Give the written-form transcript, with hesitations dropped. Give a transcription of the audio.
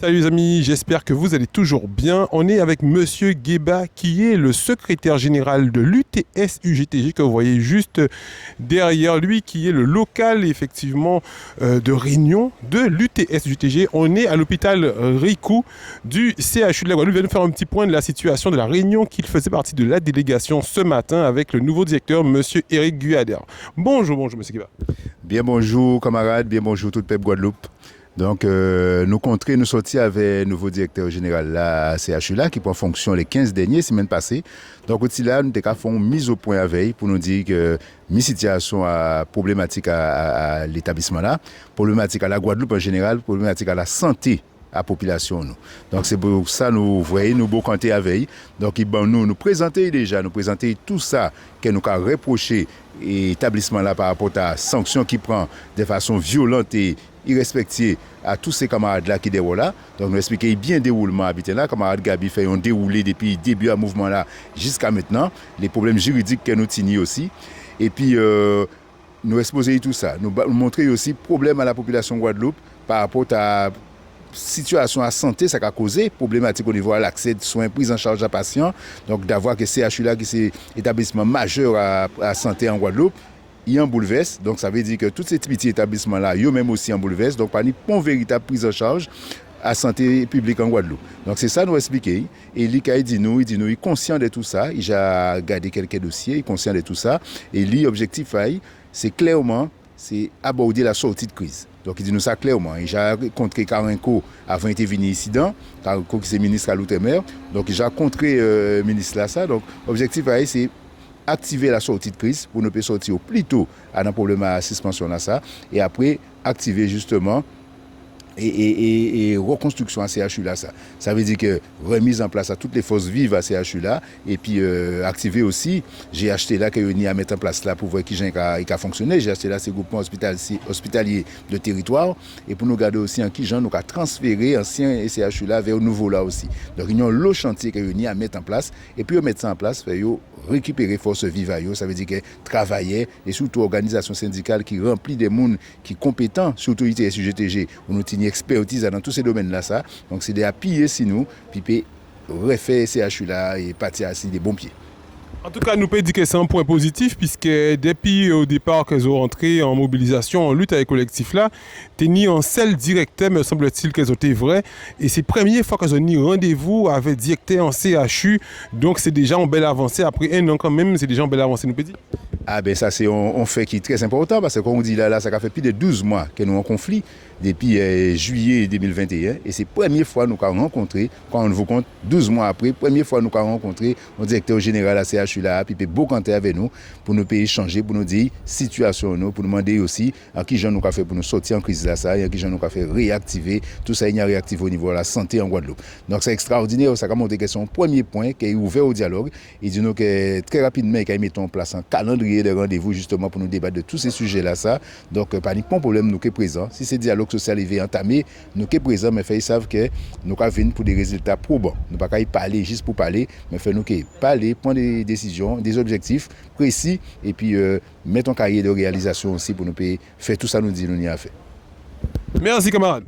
Salut les amis, j'espère que vous allez toujours bien. On est avec Monsieur Guéba qui est le secrétaire général de l'UTS-UGTG que vous voyez juste derrière lui, qui est le local effectivement de réunion de l'UTS-UGTG. On est à l'hôpital Ricoux du CHU de la Guadeloupe. Il vient nous faire un petit point de la situation de la réunion qu'il faisait partie de la délégation ce matin avec le nouveau directeur Monsieur Éric Guyader. Bonjour Monsieur Guéba. Bien bonjour camarades, bien bonjour tout le peuple Guadeloupe. Donc, nous sortis avec le nouveau directeur général là, à CHU là, qui prend fonction les 15 dernières semaines passées. Donc, aussi là, nous avons fait une mise au point à veille pour nous dire que mes situations problématique à l'établissement là, problématique à la Guadeloupe en général, problématique à la santé à la population. Nous. Donc, c'est pour ça nous voyons, nous beau compter à veille. Donc, nous présenter déjà, nous présenter tout ça que nous avons reproché l'établissement là par rapport à la sanction qui prend de façon violente et irrespectueux à tous ces camarades là qui déroulent là. Donc nous expliquons bien le déroulement habité là. Camarade Gabi fait un déroulé depuis le début du mouvement là jusqu'à maintenant. Les problèmes juridiques que nous tenons aussi. Et puis nous exposer tout ça. Nous montrer aussi problème à la population Guadeloupe par rapport à situation à santé, ça a causé problématique au niveau de l'accès de soins, prise en charge à patients. Donc d'avoir que CHU là qui c'est établissement majeur à santé en Guadeloupe, il y a un bouleverse. Donc ça veut dire que tous ces petits établissements là, ils ont même aussi un bouleverse. Donc pas une véritable prise en charge à santé publique en Guadeloupe. Donc c'est ça nous expliquer. Et lui il dit nous, il est conscient de tout ça. Il a regardé quelques dossiers, il est conscient de tout ça. Et lui objectif c'est clairement c'est aborder la sortie de crise. Donc il dit nous ça clairement. Il a rencontré Karenko avant d'être venu ici dans. Karenko qui est ministre à l'outre-mer. Donc il a rencontré le ministre là ça. Donc l'objectif c'est activer la sortie de crise pour nous sortir au plus tôt à un problème à suspension là ça. Et après activer justement et reconstruction à CHU là ça. Ça veut dire que remise en place à toutes les forces vives à CHU là et puis activer aussi j'ai acheté là que y a mettre en place là pour voir qui il a fonctionné, j'ai acheté là ces groupements hospitaliers de territoire et pour nous garder aussi en qui gens nous a transféré ancien CHU là vers nouveau là aussi. Donc il y a l'autre chantier que y a mettre en place et puis mettre ça en place faire récupérer force vive à yo, ça veut dire que travailler et surtout organisation syndicale qui remplit des monde qui compétents surtout UTS-UGTG où nous tenons expertise dans tous ces domaines là ça. Donc c'est d'appuyer si nous puis refaire CHU là et partir assis des bons pieds. En tout cas, nous pouvons dire que c'est un point positif puisque depuis au départ qu'elles ont entré en mobilisation, en lutte avec le collectif là, tenu en seul directeur, me semble-t-il qu'elles ont été vraies. Et c'est la première fois qu'elles ont eu rendez-vous avec directeur en CHU. Donc c'est déjà une belle avancée. Après un an quand même, c'est déjà une belle avancée, nous pouvons dire. Ah ben ça c'est un fait qui est très important parce que comme on dit là ça fait plus de 12 mois que nous en conflit depuis juillet 2021 et c'est la première fois nous avons rencontré quand on vous compte 12 mois après première fois nous avons rencontré le directeur général à CHU là puis beau canter avec nous pour nous payer changer pour nous dire situation nous pour nous demander aussi en qui gens nous a fait pour nous sortir en crise là ça et en qui gens nous a fait réactiver tout ça il y a réactivé au niveau de la santé en Guadeloupe. Donc c'est extraordinaire ça a montré que c'est un premier point qui est ouvert au dialogue et dit nous que très rapidement qu'il mettons en place un calendrier de rendez-vous justement pour nous débattre de tous ces sujets-là ça. Donc pas de problème nous qui est présent. Si c'est dialogue social est entamé, nous qui est présent mais ils savent que nous avons venir pour des résultats probants. Nous pas y parler juste pour parler, mais faire nous qui parler, prendre des décisions, des objectifs précis et puis mettre un cahier de réalisation aussi pour nous faire tout ça nous dit nous y a fait. Merci camarade.